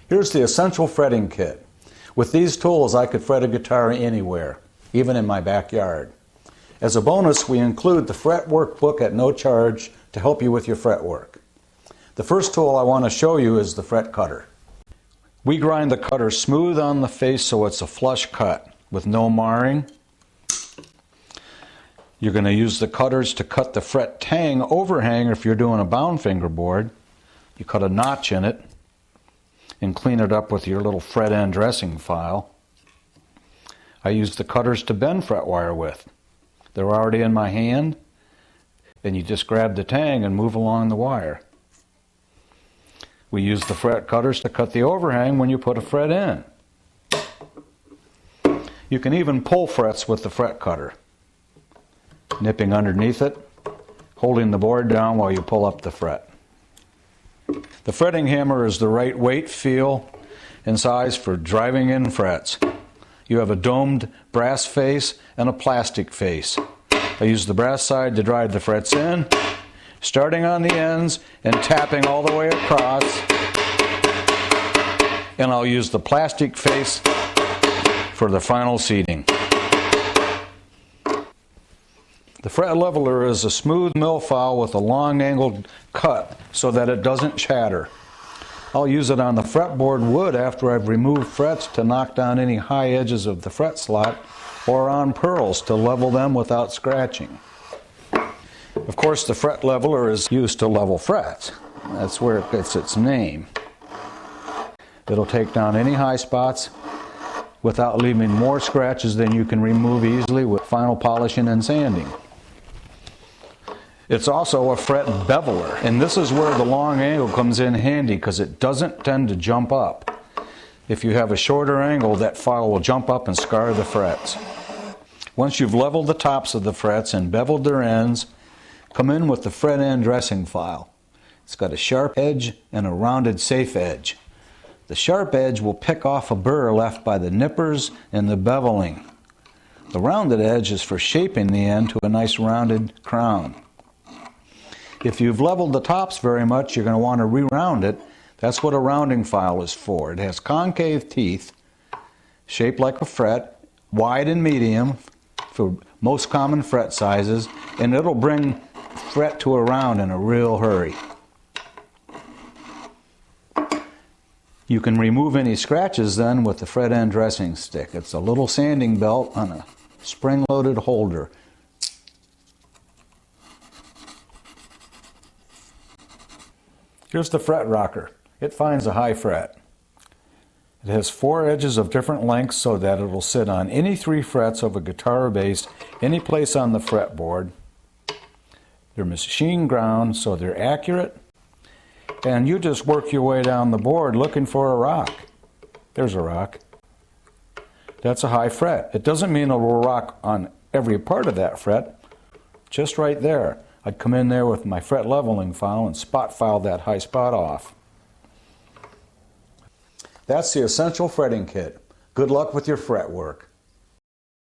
Here's the essential fretting kit. With these tools, I could fret a guitar anywhere, even in my backyard. As a bonus, we include the fret workbook at no charge to help you with your fret work. The first tool I want to show you is the fret cutter. We grind the cutter smooth on the face so it's a flush cut with no marring. You're going to use the cutters to cut the fret tang overhang if you're doing a bound fingerboard. You cut a notch in it and clean it up with your little fret end dressing file. I use the cutters to bend fret wire with. They're already in my hand, and you just grab the tang and move along the wire. We use the fret cutters to cut the overhang when you put a fret in. You can even pull frets with the fret cutter, nipping underneath it, holding the board down while you pull up the fret. The fretting hammer is the right weight, feel, and size for driving in frets. You have a domed brass face and a plastic face. I use the brass side to drive the frets in, starting on the ends and tapping all the way across. And I'll use the plastic face for the final seating. The fret leveler is a smooth mill file with a long angled cut so that it doesn't shatter. I'll use it on the fretboard wood after I've removed frets to knock down any high edges of the fret slot, or on pearls to level them without scratching. Of course, the fret leveler is used to level frets. That's where it gets its name. It'll take down any high spots without leaving more scratches than you can remove easily with final polishing and sanding. It's also a fret beveler, and this is where the long angle comes in handy because it doesn't tend to jump up. If you have a shorter angle, that file will jump up and scar the frets. Once you've leveled the tops of the frets and beveled their ends, come in with the fret end dressing file. It's got a sharp edge and a rounded safe edge. The sharp edge will pick off a burr left by the nippers and the beveling. The rounded edge is for shaping the end to a nice rounded crown. If you've leveled the tops very much, you're going to want to re-round it. That's what a rounding file is for. It has concave teeth, shaped like a fret, wide and medium for most common fret sizes, and it'll bring fret to a round in a real hurry. You can remove any scratches then with the fret end dressing stick. It's a little sanding belt on a spring-loaded holder. Here's the fret rocker. It finds a high fret. It has 4 edges of different lengths so that it will sit on any 3 frets of a guitar or bass, any place on the fretboard. They're machine ground, so they're accurate. And you just work your way down the board looking for a rock. There's a rock. That's a high fret. It doesn't mean it will rock on every part of that fret, just right there. I'd come in there with my fret leveling file and spot file that high spot off. That's the essential fretting kit. Good luck with your fret work.